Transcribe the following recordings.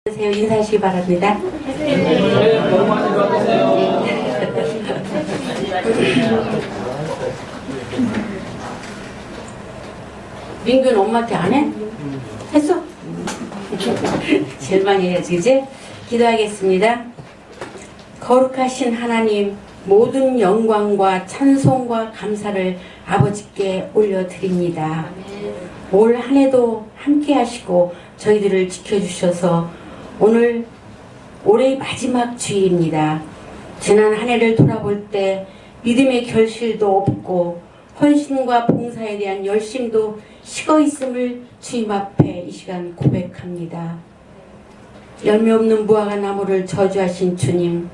인사하시기 바랍니다. 네, 너무 많이 받으세요. 민규는 엄마한테 안 해? 했어? 제일 많이 해야지, 이제? 기도하겠습니다. 거룩하신 하나님, 모든 영광과 찬송과 감사를 아버지께 올려드립니다. 올 한 해도 함께 하시고 저희들을 지켜주셔서 오늘 올해의 마지막 주일입니다. 지난 한 해를 돌아볼 때 믿음의 결실도 없고 헌신과 봉사에 대한 열심도 식어 있음을 주님 앞에 이 시간 고백합니다. 열매 없는 무화과 나무를 저주하신 주님,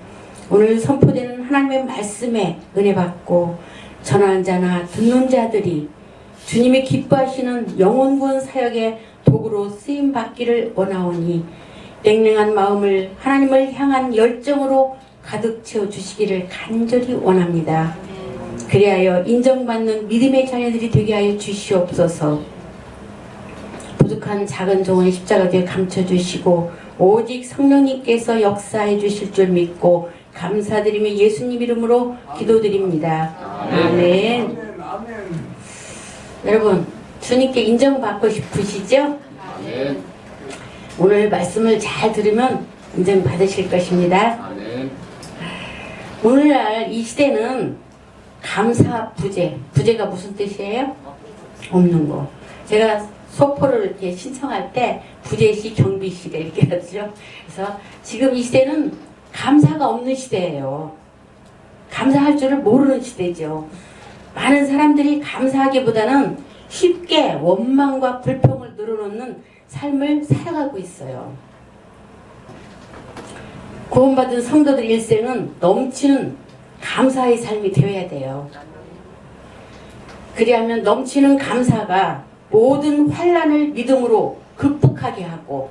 오늘 선포되는 하나님의 말씀에 은혜 받고 전하는 자나 듣는 자들이 주님이 기뻐하시는 영혼구원 사역의 도구로 쓰임 받기를 원하오니 냉랭한 마음을 하나님을 향한 열정으로 가득 채워주시기를 간절히 원합니다. 그리하여 인정받는 믿음의 자녀들이 되게 하여 주시옵소서. 부족한 작은 종의 십자가 뒤에 감춰주시고 오직 성령님께서 역사해 주실 줄 믿고 감사드리며 예수님 이름으로 기도드립니다. 아멘. 여러분, 주님께 인정받고 싶으시죠? 오늘 말씀을 잘 들으면 인정받으실 것입니다. 오늘날 이 시대는 감사 부재. 부재가 무슨 뜻이에요? 없는 거. 제가 소포를 이렇게 신청할 때 부재시 경비시대 이렇게 하죠. 그래서 지금 이 시대는 감사가 없는 시대예요. 감사할 줄을 모르는 시대죠. 많은 사람들이 감사하기보다는 쉽게 원망과 불평을 늘어놓는 삶을 살아가고 있어요. 구원받은 성도들 일생은 넘치는 감사의 삶이 되어야 돼요. 그리하면 넘치는 감사가 모든 환난을 믿음으로 극복하게 하고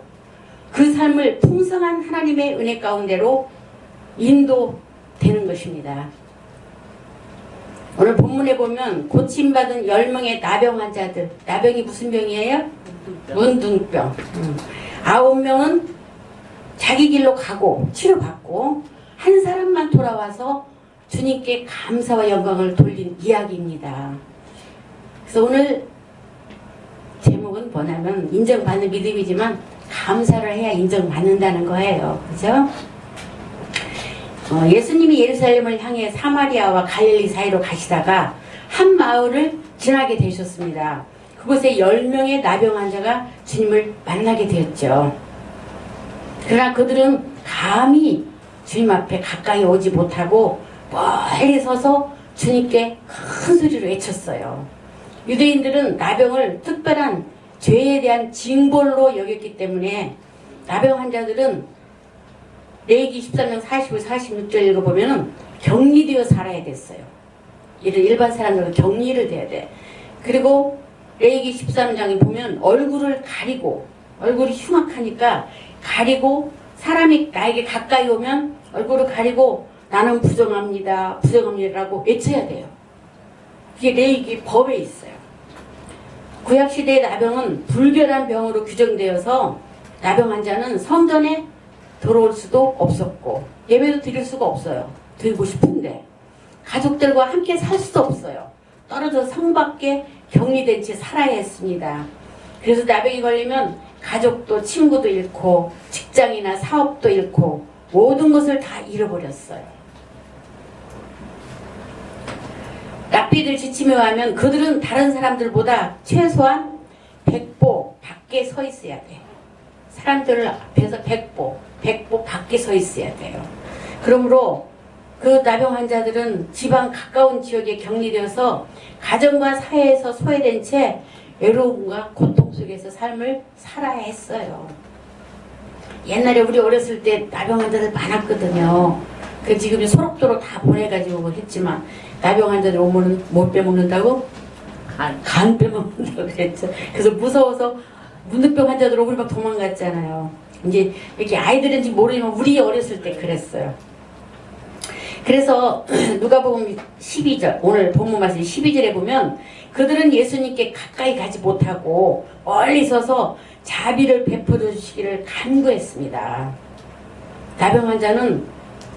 그 삶을 풍성한 하나님의 은혜 가운데로 인도되는 것입니다. 오늘 본문에 보면 고침받은 10명의 나병 환자들, 나병이 무슨 병이에요? 문둥병. 9명은 자기 길로 가고 치료받고 한 사람만 돌아와서 주님께 감사와 영광을 돌린 이야기입니다. 그래서 오늘 제목은 뭐냐면 인정받는 믿음이지만 감사를 해야 인정받는다는 거예요. 그죠? 예수님이 예루살렘을 향해 사마리아와 갈릴리 사이로 가시다가 한 마을을 지나게 되셨습니다. 그곳에 10명의 나병 환자가 주님을 만나게 되었죠. 그러나 그들은 감히 주님 앞에 가까이 오지 못하고 멀리 서서 주님께 큰 소리로 외쳤어요. 유대인들은 나병을 특별한 죄에 대한 징벌로 여겼기 때문에 나병 환자들은 레위기 13장 45, 46절 읽어보면 격리되어 살아야 됐어요. 일반 사람들은 격리를 돼야 돼. 그리고 레위기 13장에 보면 얼굴을 가리고, 얼굴이 흉악하니까 가리고, 사람이 나에게 가까이 오면 얼굴을 가리고 나는 부정합니다, 부정합니다라고 외쳐야 돼요. 그게 레위기 법에 있어요. 구약시대의 나병은 불결한 병으로 규정되어서 나병 환자는 성전에 들어올 수도 없었고 예배도 드릴 수가 없어요. 드리고 싶은데 가족들과 함께 살 수도 없어요. 떨어져 성 밖에 격리된 채 살아야 했습니다. 그래서 나병이 걸리면 가족도 친구도 잃고 직장이나 사업도 잃고 모든 것을 다 잃어버렸어요. 랍비들 지침에 의하면 그들은 다른 사람들보다 최소한 100보 밖에 서 있어야 돼. 사람들 앞에서 100보 밖에 서 있어야 돼요. 그러므로 그 나병 환자들은 지방 가까운 지역에 격리되어서 가정과 사회에서 소외된 채 외로움과 고통 속에서 삶을 살아야 했어요. 옛날에 우리 어렸을 때 나병 환자들 많았거든요. 그 지금 소록도록 다 보내가지고 했지만 나병 환자들 오면은 못 빼먹는다고? 간 빼먹는다고 그랬죠. 그래서 무서워서 문득병 환자들 오면 막 도망갔잖아요. 이제 이렇게 아이들인지 모르지만 우리 어렸을 때 그랬어요. 그래서 누가복음 12절, 오늘 본문 말씀 12절에 보면 그들은 예수님께 가까이 가지 못하고 멀리 서서 자비를 베풀어 주시기를 간구했습니다. 나병 환자는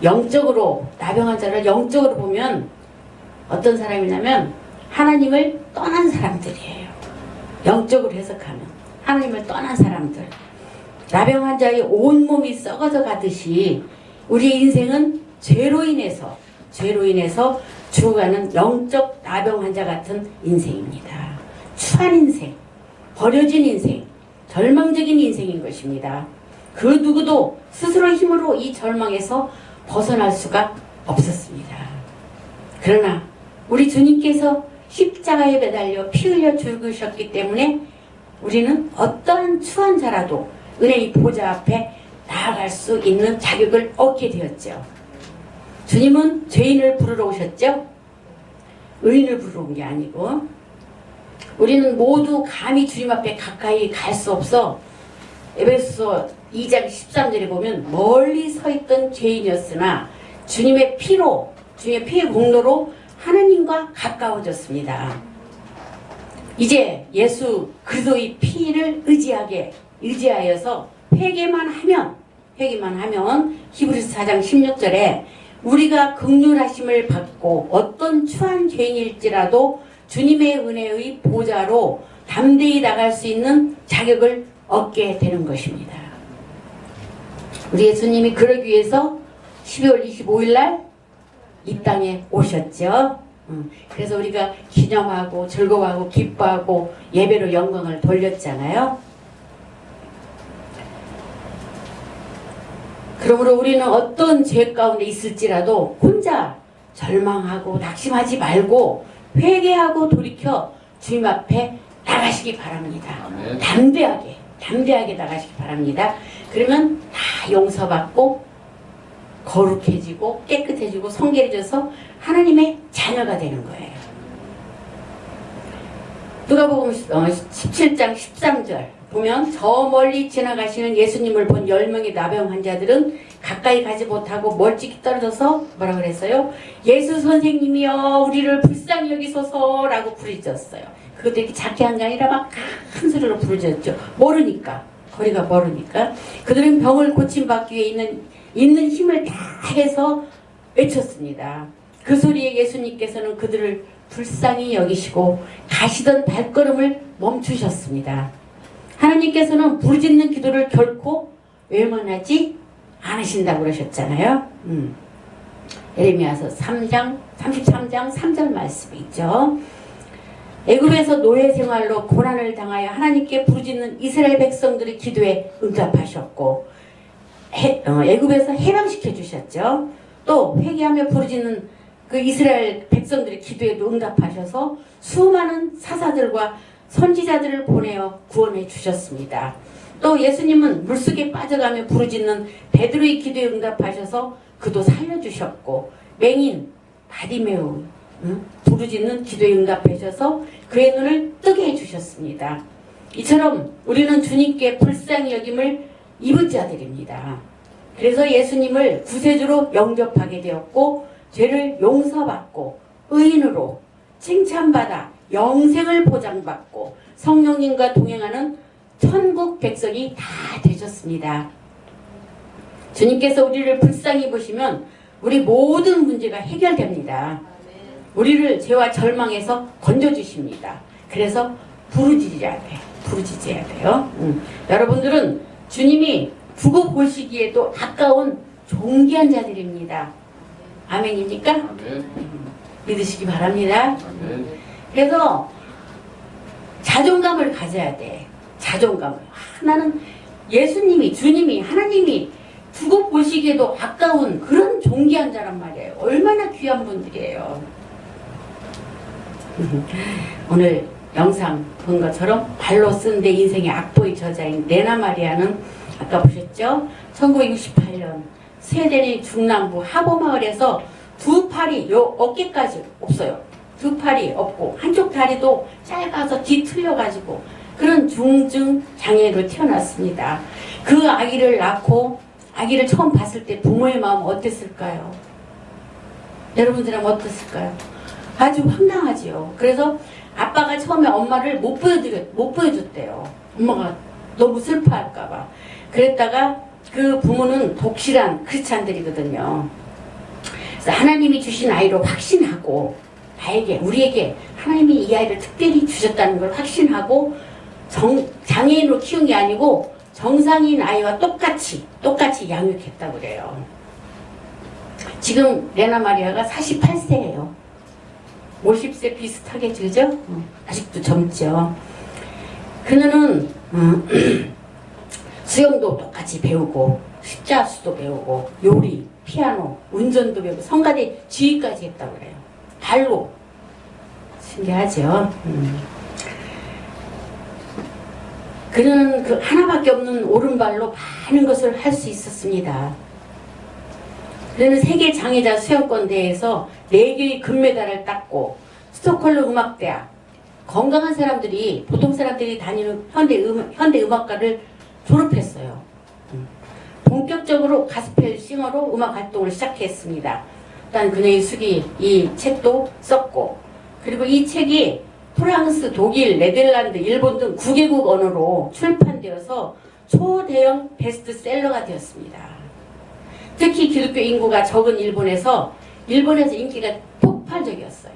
나병 환자를 영적으로 보면 어떤 사람이냐면 하나님을 떠난 사람들이에요. 영적으로 해석하면 하나님을 떠난 사람들. 나병 환자의 온몸이 썩어져 가듯이 우리의 인생은 죄로 인해서 죽어가는 영적 나병 환자 같은 인생입니다. 추한 인생, 버려진 인생, 절망적인 인생인 것입니다. 그 누구도 스스로의 힘으로 이 절망에서 벗어날 수가 없었습니다. 그러나 우리 주님께서 십자가에 매달려 피 흘려 죽으셨기 때문에 우리는 어떠한 추한 자라도 은혜의 보좌 앞에 나아갈 수 있는 자격을 얻게 되었죠. 주님은 죄인을 부르러 오셨죠? 의인을 부르러 온 게 아니고. 우리는 모두 감히 주님 앞에 가까이 갈 수 없어 에베소서 2장 13절에 보면 멀리 서 있던 죄인이었으나 주님의 피의 공로로 하나님과 가까워졌습니다. 이제 예수 그리스도의 피를 의지하여서 회개만 하면 히브리서 4장 16절에 우리가 긍휼하심을 받고 어떤 추한 죄인일지라도 주님의 은혜의 보좌로 담대히 나갈 수 있는 자격을 얻게 되는 것입니다. 우리 예수님이 그러기 위해서 12월 25일 날 이 땅에 오셨죠. 그래서 우리가 기념하고 즐거워하고 기뻐하고 예배로 영광을 돌렸잖아요. 그러므로 우리는 어떤 죄 가운데 있을지라도 혼자 절망하고 낙심하지 말고 회개하고 돌이켜 주님 앞에 나가시기 바랍니다. 담대하게 나가시기 바랍니다. 그러면 다 용서받고 거룩해지고 깨끗해지고 성결해져서 하나님의 자녀가 되는 거예요. 누가복음 17장 13절 보면 저 멀리 지나가시는 예수님을 본 10명의 나병 환자들은 가까이 가지 못하고 멀찍이 떨어져서 뭐라 그랬어요? 예수 선생님이여 우리를 불쌍히 여기소서라고 부르짖었어요. 그것도 이렇게 작게 한 게 아니라 막 큰 소리로 부르짖었죠. 거리가 멀으니까 그들은 병을 고침받기 위해 있는 힘을 다 해서 외쳤습니다. 그 소리에 예수님께서는 그들을 불쌍히 여기시고 가시던 발걸음을 멈추셨습니다. 하나님께서는 부르짖는 기도를 결코 외면하지 않으신다고 그러셨잖아요. 예레미야서 33장 3절 말씀이 있죠. 애굽에서 노예 생활로 고난을 당하여 하나님께 부르짖는 이스라엘 백성들의 기도에 응답하셨고 애굽에서 해방시켜 주셨죠. 또 회개하며 부르짖는 그 이스라엘 백성들의 기도에도 응답하셔서 수많은 사사들과 선지자들을 보내어 구원해 주셨습니다. 또 예수님은 물속에 빠져가며 부르짖는 베드로의 기도에 응답하셔서 그도 살려주셨고 맹인 바디메오 부르짖는 기도에 응답하셔서 그의 눈을 뜨게 해주셨습니다. 이처럼 우리는 주님께 불쌍히 여김을 입은 자들입니다. 그래서 예수님을 구세주로 영접하게 되었고 죄를 용서받고 의인으로 칭찬받아 영생을 보장받고 성령님과 동행하는 천국 백성이 다 되셨습니다. 주님께서 우리를 불쌍히 보시면 우리 모든 문제가 해결됩니다. 우리를 죄와 절망에서 건져주십니다. 그래서 부르짖어야 돼요. 여러분들은 주님이 두고 보시기에도 아까운 존귀한 자들입니다. 아멘입니까? 아멘. 믿으시기 바랍니다. 아멘. 그래서 자존감을 가져야 돼. 자존감을. 나는 예수님이, 주님이, 하나님이 두고 보시기에도 아까운 그런 존귀한 자란 말이에요. 얼마나 귀한 분들이에요. 오늘 영상 본 것처럼 발로 쓴 내 인생의 악보의 저자인 레나 마리아는 아까 보셨죠? 1968년 스웨덴의 중남부 하보마을에서 두 팔이 요 어깨까지 없어요. 두 팔이 없고 한쪽 다리도 짧아서 뒤틀려가지고 그런 중증 장애로 태어났습니다. 그 아기를 낳고 아기를 처음 봤을 때 부모의 마음 어땠을까요? 여러분들은 어땠을까요? 아주 황당하지요. 그래서 아빠가 처음에 엄마를 못 보여줬대요. 엄마가 너무 슬퍼할까봐. 그랬다가 그 부모는 독실한 크리스찬들이거든요. 그래서 하나님이 주신 아이로 확신하고 우리에게 하나님이 이 아이를 특별히 주셨다는 걸 확신하고 장애인으로 키운 게 아니고 정상인 아이와 똑같이 양육했다고 그래요. 지금 레나 마리아가 48세예요. 50세 비슷하게 그죠? 아직도 젊죠. 그녀는 수영도 똑같이 배우고 십자수도 배우고 요리, 피아노, 운전도 배우고 성가대 지휘까지 했다고 그래요. 발로. 신기하죠? 그는 그 하나밖에 없는 오른발로 많은 것을 할 수 있었습니다. 그는 세계 장애자 수영권 대회에서 4개의 금메달을 땄고 스톡홀름 음악대학 건강한 사람들이 보통 사람들이 다니는 현대 음악과를 졸업했어요. 본격적으로 가스펠 싱어로 음악 활동을 시작했습니다. 일단 그녀의 수기 이 책도 썼고 그리고 이 책이 프랑스, 독일, 네덜란드, 일본 등 9개국 언어로 출판되어서 초대형 베스트셀러가 되었습니다. 특히 기독교 인구가 적은 일본에서 인기가 폭발적이었어요.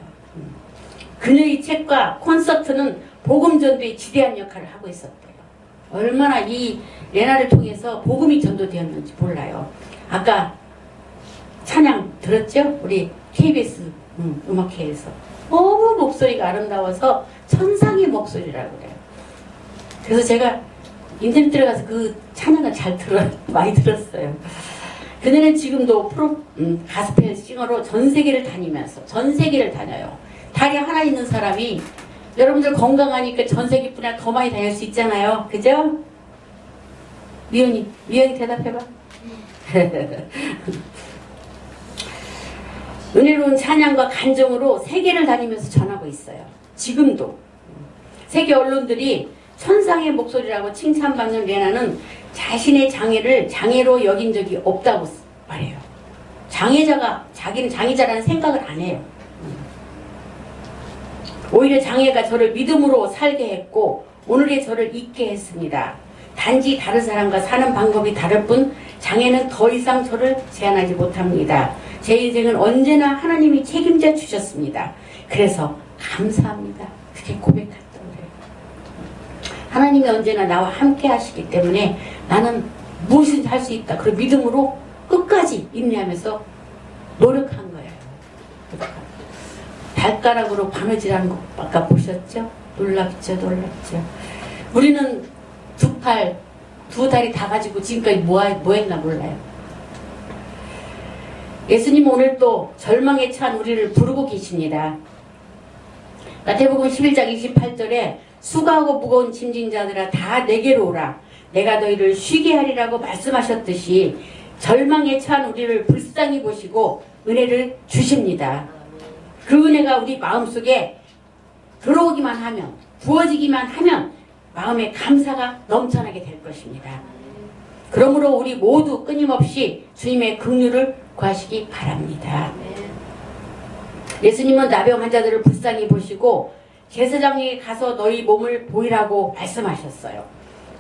그녀의 책과 콘서트는 복음 전도에 지대한 역할을 하고 있었대요. 얼마나 이 레나를 통해서 복음이 전도되었는지 몰라요. 아까 찬양 들었죠? 우리 KBS 음악회에서 너무 목소리가 아름다워서 천상의 목소리라고 그래요. 그래서 제가 인터넷 들어가서 그 찬양을 많이 들었어요. 그녀는 지금도 가스펠 싱어로 전 세계를 다녀요. 다리 하나 있는 사람이 여러분들 건강하니까 전 세계뿐 아니라 더 많이 다닐 수 있잖아요. 그죠? 미연이 대답해봐. 은혜로운 찬양과 간정으로 세계를 다니면서 전하고 있어요. 지금도. 세계 언론들이 천상의 목소리라고 칭찬받는 레나는 자신의 장애를 장애로 여긴 적이 없다고 말해요. 자기는 장애자라는 생각을 안 해요. 오히려 장애가 저를 믿음으로 살게 했고 오늘의 저를 있게 했습니다. 단지 다른 사람과 사는 방법이 다를 뿐 장애는 더 이상 저를 제한하지 못합니다. 제 인생은 언제나 하나님이 책임져 주셨습니다. 그래서 감사합니다. 그렇게 고백했다고 그래요. 하나님이 언제나 나와 함께 하시기 때문에 나는 무엇이든지 할 수 있다. 그리고 믿음으로 끝까지 인내하면서 노력한 거예요. 발가락으로 바느질하는 거 아까 보셨죠? 놀랍죠? 우리는 두 다리 다 가지고 지금까지 뭐 했나 몰라요. 예수님 오늘 또 절망에 찬 우리를 부르고 계십니다. 마태복음 11장 28절에 수고하고 무거운 짐진 자들아 다 내게로 오라. 내가 너희를 쉬게 하리라고 말씀하셨듯이 절망에 찬 우리를 불쌍히 보시고 은혜를 주십니다. 그 은혜가 우리 마음속에 들어오기만 하면 부어지기만 하면 마음에 감사가 넘쳐나게 될 것입니다. 그러므로 우리 모두 끊임없이 주님의 긍휼을 구하시기 바랍니다. 예수님은 나병 환자들을 불쌍히 보시고 제사장에게 가서 너희 몸을 보이라고 말씀하셨어요.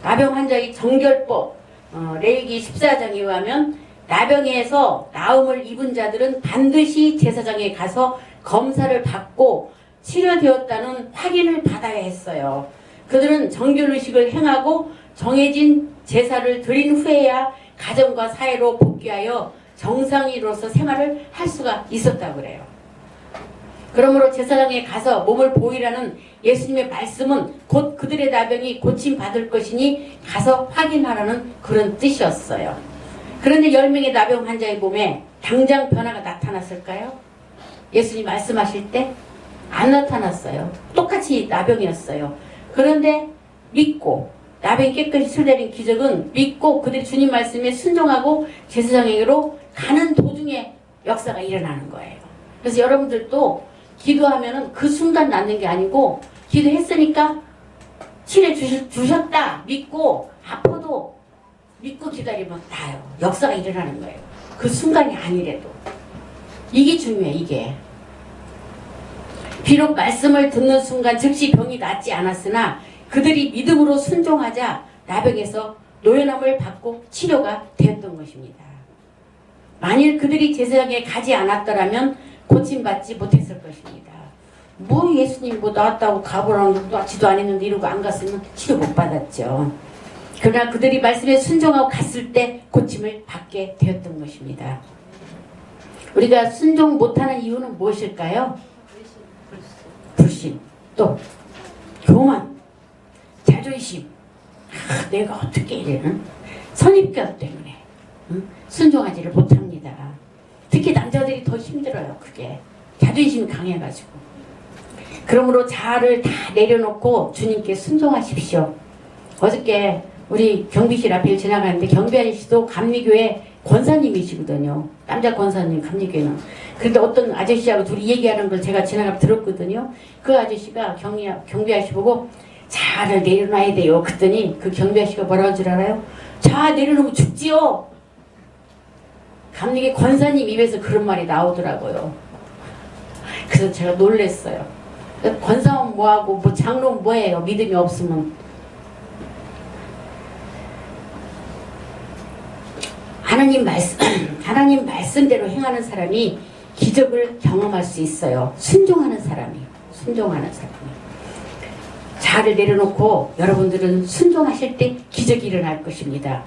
나병 환자의 정결법 레위기 14장에 의하면 나병에서 나음을 입은 자들은 반드시 제사장에 가서 검사를 받고 치료되었다는 확인을 받아야 했어요. 그들은 정결의식을 행하고 정해진 제사를 드린 후에야 가정과 사회로 복귀하여 정상인으로서 생활을 할 수가 있었다고 그래요. 그러므로 제사장에 가서 몸을 보이라는 예수님의 말씀은 곧 그들의 나병이 고침받을 것이니 가서 확인하라는 그런 뜻이었어요. 그런데 10명의 나병 환자의 몸에 당장 변화가 나타났을까요? 예수님 말씀하실 때 안 나타났어요. 똑같이 나병이었어요. 그런데 믿고 나병이 깨끗이 치료되는 기적은 믿고 그들이 주님 말씀에 순종하고 제사장에게로 가는 도중에 역사가 일어나는 거예요. 그래서 여러분들도 기도하면은 그 순간 낫는 게 아니고 기도했으니까 치료 주셨다 믿고 아파도 믿고 기다리면 나요. 역사가 일어나는 거예요. 그 순간이 아니래도. 이게 중요해. 이게. 비록 말씀을 듣는 순간 즉시 병이 낫지 않았으나 그들이 믿음으로 순종하자 나병에서 노연함을 받고 치료가 되었던 것입니다. 만일 그들이 제사장에 가지 않았더라면 고침받지 못했을 것입니다. 뭐 예수님 뭐 나왔다고 가보라고 낫지도 않았는데 이러고 안 갔으면 치료 못 받았죠. 그러나 그들이 말씀에 순종하고 갔을 때 고침을 받게 되었던 것입니다. 우리가 순종 못하는 이유는 무엇일까요? 불신, 또 교만, 자존심. 내가 어떻게 이래? 선입견 때문에 순종하지를 못합니다. 특히 남자들이 더 힘들어요. 그게 자존심이 강해가지고. 그러므로 자아를 다 내려놓고 주님께 순종하십시오. 어저께 우리 경비실 앞에 지나가는데 경비 아저씨도 감리교회 권사님이시거든요. 남자 권사님 감리교회는. 그런데 어떤 아저씨하고 둘이 얘기하는 걸 제가 지나가 들었거든요. 그 아저씨가 경비 아저씨 보고 자아를 내려놔야 돼요. 그랬더니 그 경비 아저씨가 뭐라고 할 줄 알아요? 자아 내려놓으면 죽지요. 감리교회 권사님 입에서 그런 말이 나오더라고요. 그래서 제가 놀랬어요. 권사면 뭐하고 뭐 장로는 뭐예요? 믿음이 없으면. 하나님 말씀대로 행하는 사람이 기적을 경험할 수 있어요. 순종하는 사람이. 자아를 내려놓고 여러분들은 순종하실 때 기적이 일어날 것입니다.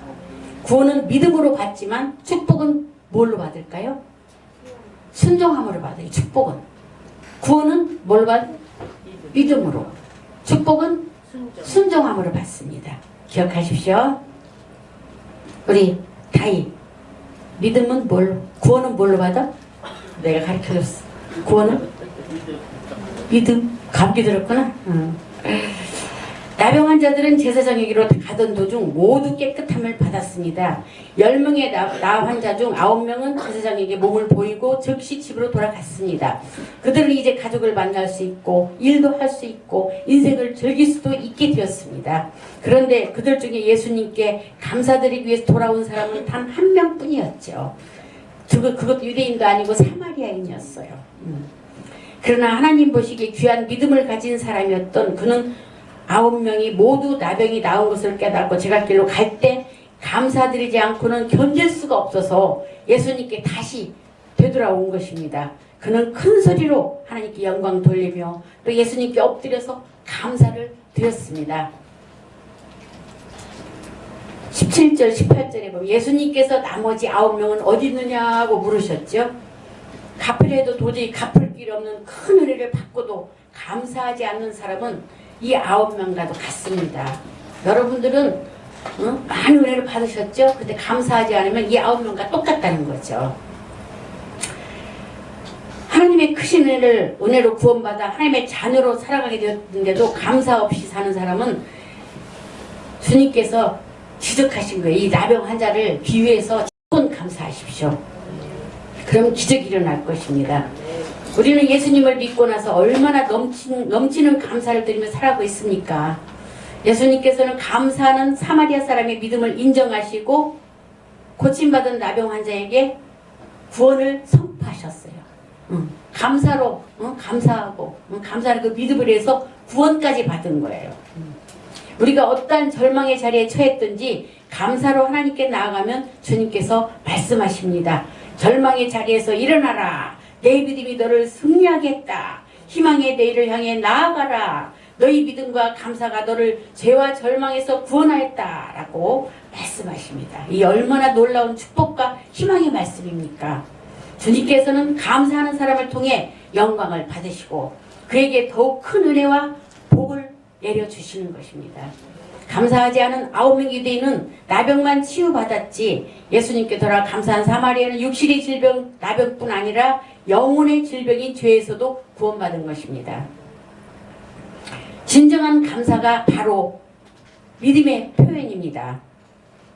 구원은 믿음으로 받지만 축복은 뭘로 받을까요? 순종함으로 받아요. 축복은. 구원은 뭘로 받? 믿음으로. 축복은 순종함으로 받습니다. 기억하십시오. 우리 다이 믿음은 구원은 뭘로 받아? 내가 가르쳐줬어. 구원은? 믿음. 감기 들었구나. 나병 환자들은 제사장에게로 가던 도중 모두 깨끗함을 받았습니다. 10명의 나 환자 중 9명은 제사장에게 몸을 보이고 즉시 집으로 돌아갔습니다. 그들은 이제 가족을 만날 수 있고 일도 할 수 있고 인생을 즐길 수도 있게 되었습니다. 그런데 그들 중에 예수님께 감사드리기 위해서 돌아온 사람은 단 한 명뿐이었죠. 그것도 유대인도 아니고 사마리아인이었어요. 그러나 하나님 보시기에 귀한 믿음을 가진 사람이었던 그는 9명이 모두 나병이 나온 것을 깨닫고 제갈길로 갈 때 감사드리지 않고는 견딜 수가 없어서 예수님께 다시 되돌아온 것입니다. 그는 큰 소리로 하나님께 영광 돌리며 또 예수님께 엎드려서 감사를 드렸습니다. 17절 18절에 보면 예수님께서 나머지 9명은 어디 있느냐고 물으셨죠. 갚으려도 도저히 갚을 길 없는 큰 은혜를 받고도 감사하지 않는 사람은 이 9명과도 같습니다. 여러분들은 많은 은혜를 받으셨죠? 근데 감사하지 않으면 이 9명과 똑같다는 거죠. 하나님의 크신 은혜로 구원받아 하나님의 자녀로 살아가게 되었는데도 감사 없이 사는 사람은 주님께서 지적하신 거예요. 이 나병 환자를 비유해서 조금 감사하십시오. 그럼 기적이 일어날 것입니다. 우리는 예수님을 믿고 나서 얼마나 넘치는 감사를 드리며 살아가고 있습니까? 예수님께서는 감사하는 사마리아 사람의 믿음을 인정하시고 고침받은 나병 환자에게 구원을 선포하셨어요. 감사로 감사하고 감사하는 그 믿음을 해서 구원까지 받은 거예요. 우리가 어떠한 절망의 자리에 처했든지 감사로 하나님께 나아가면 주님께서 말씀하십니다. 절망의 자리에서 일어나라. 내 믿음이 너를 승리하겠다. 희망의 내일을 향해 나아가라. 너희 믿음과 감사가 너를 죄와 절망에서 구원하였다. 라고 말씀하십니다. 이 얼마나 놀라운 축복과 희망의 말씀입니까? 주님께서는 감사하는 사람을 통해 영광을 받으시고 그에게 더욱 큰 은혜와 복을 내려주시는 것입니다. 감사하지 않은 9명 유대인은 나병만 치유받았지 예수님께 돌아 감사한 사마리아는 육신의 질병 나병뿐 아니라 영혼의 질병인 죄에서도 구원받은 것입니다. 진정한 감사가 바로 믿음의 표현입니다.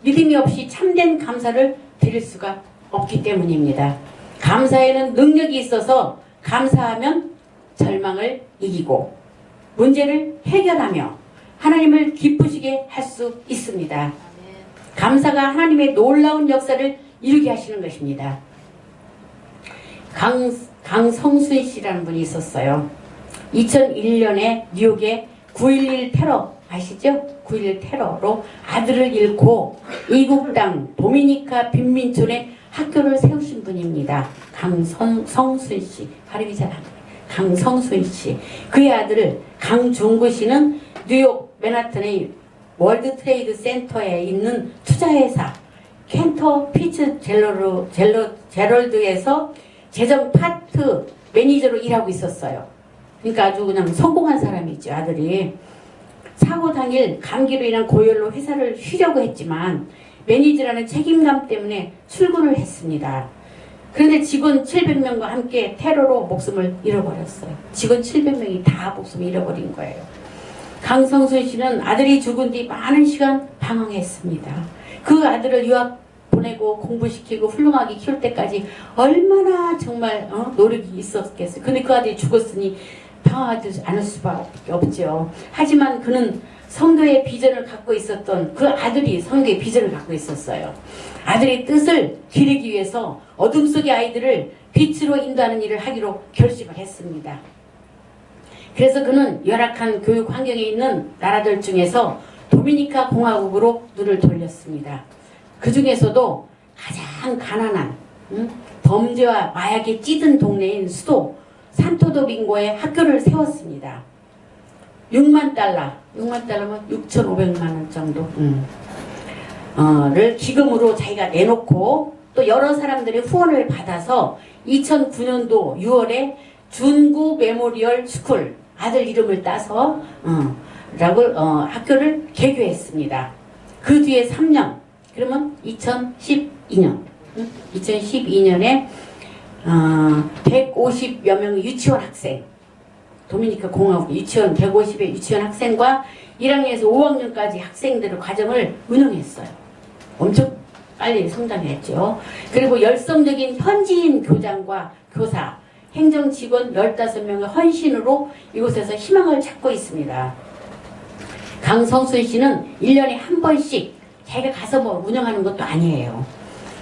믿음이 없이 참된 감사를 드릴 수가 없기 때문입니다. 감사에는 능력이 있어서 감사하면 절망을 이기고 문제를 해결하며 하나님을 기쁘시게 할 수 있습니다. 감사가 하나님의 놀라운 역사를 이루게 하시는 것입니다. 강성순 씨라는 분이 있었어요. 2001년에 뉴욕에 9.11 테러 아시죠? 9.11 테러로 아들을 잃고 이국 땅 도미니카 빈민촌에 학교를 세우신 분입니다. 강성순 씨. 발음이 잘 안 돼요. 강성순 씨. 그의 아들 강종구 씨는 뉴욕 맨하탄의 월드 트레이드 센터에 있는 투자회사 켄터 피츠 제럴드에서 재정 파트 매니저로 일하고 있었어요. 그러니까 아주 그냥 성공한 사람이죠, 아들이. 사고 당일 감기로 인한 고열로 회사를 쉬려고 했지만 매니저라는 책임감 때문에 출근을 했습니다. 그런데 직원 700명과 함께 테러로 목숨을 잃어버렸어요. 직원 700명이 다 목숨을 잃어버린 거예요. 강성순 씨는 아들이 죽은 뒤 많은 시간 방황했습니다. 그 아들을 유학 보내고 공부시키고 훌륭하게 키울 때까지 얼마나 정말 노력이 있었겠어요. 근데 그 아들이 죽었으니 방황하지 않을 수밖에 없죠. 하지만 그는 성교의 비전을 갖고 있었던 그 아들이 성교의 비전을 갖고 있었어요. 아들의 뜻을 기르기 위해서 어둠 속의 아이들을 빛으로 인도하는 일을 하기로 결심을 했습니다. 그래서 그는 열악한 교육 환경에 있는 나라들 중에서 도미니카 공화국으로 눈을 돌렸습니다. 그 중에서도 가장 가난한 범죄와 마약에 찌든 동네인 수도 산토도밍고에 학교를 세웠습니다. 6만 달러면 6,500만 원 정도 를 기금으로 자기가 내놓고 또 여러 사람들의 후원을 받아서 2009년도 6월에 준구 메모리얼 스쿨 아들 이름을 따서 학교를 개교했습니다. 그 뒤에 3년 그러면 2012년 2012년에 150여 명의 유치원 학생 도미니카 공화국 유치원 150의 유치원 학생과 1학년에서 5학년까지 학생들의 과정을 운영했어요. 엄청 빨리 성장했죠. 그리고 열성적인 현지인 교장과 교사, 행정직원 15명의 헌신으로 이곳에서 희망을 찾고 있습니다. 강성순 씨는 1년에 한 번씩 자기가 가서 뭐 운영하는 것도 아니에요.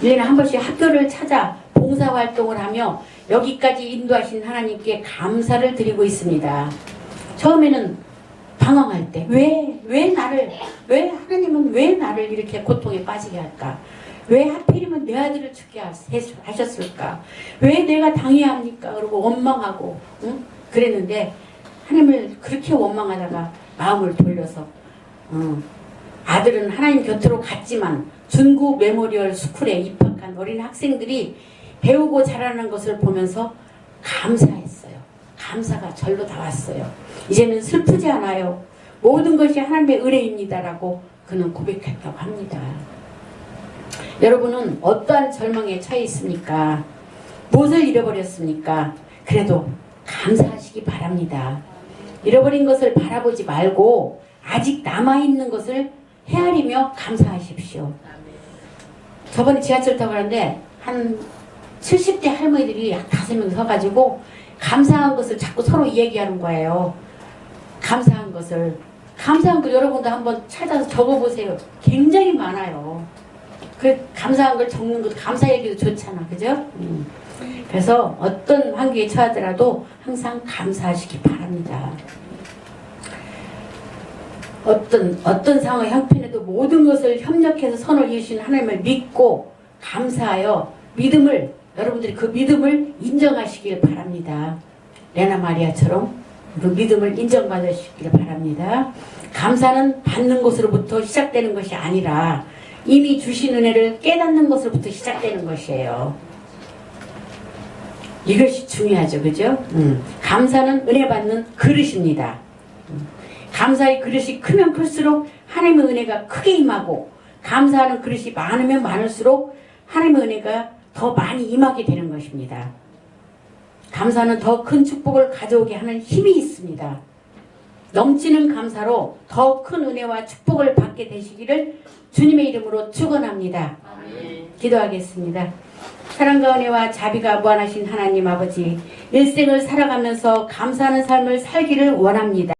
1년에 한 번씩 학교를 찾아 봉사활동을 하며 여기까지 인도하신 하나님께 감사를 드리고 있습니다. 처음에는 방황할 때 왜 하나님은 왜 나를 이렇게 고통에 빠지게 할까? 왜 하필이면 내 아들을 죽게 하셨을까? 왜 내가 당해야 합니까? 그러고 원망하고 그랬는데 하나님을 그렇게 원망하다가 마음을 돌려서 아들은 하나님 곁으로 갔지만 준구 메모리얼 스쿨에 입학한 어린 학생들이 배우고 자라는 것을 보면서 감사했어요. 감사가 절로 다 왔어요. 이제는 슬프지 않아요. 모든 것이 하나님의 은혜입니다라고 그는 고백했다고 합니다. 여러분은 어떠한 절망에 처해 있습니까? 무엇을 잃어버렸습니까? 그래도 감사하시기 바랍니다. 잃어버린 것을 바라보지 말고 아직 남아있는 것을 헤아리며 감사하십시오. 저번에 지하철 타고 가는데 한 70대 할머니들이 한 5명 서가지고 감사한 것을 자꾸 서로 얘기하는 거예요. 감사한 것을. 감사한 걸 여러분도 한번 찾아서 적어보세요. 굉장히 많아요. 그 감사한 걸 적는 것도 감사 얘기도 좋잖아. 그죠? 그래서 어떤 환경에 처하더라도 항상 감사하시기 바랍니다. 어떤 상황 형편에도 모든 것을 협력해서 선을 이루시는 하나님을 믿고 감사하여 여러분들이 그 믿음을 인정하시길 바랍니다. 레나 마리아처럼 그 믿음을 인정받으시길 바랍니다. 감사는 받는 것으로부터 시작되는 것이 아니라 이미 주신 은혜를 깨닫는 것으로부터 시작되는 것이에요. 이것이 중요하죠. 그죠? 감사는 은혜 받는 그릇입니다. 감사의 그릇이 크면 클수록 하나님의 은혜가 크게 임하고 감사하는 그릇이 많으면 많을수록 하나님의 은혜가 더 많이 임하게 되는 것입니다. 감사는 더 큰 축복을 가져오게 하는 힘이 있습니다. 넘치는 감사로 더 큰 은혜와 축복을 받게 되시기를 주님의 이름으로 축원합니다. 기도하겠습니다. 사랑과 은혜와 자비가 무한하신 하나님 아버지, 일생을 살아가면서 감사하는 삶을 살기를 원합니다.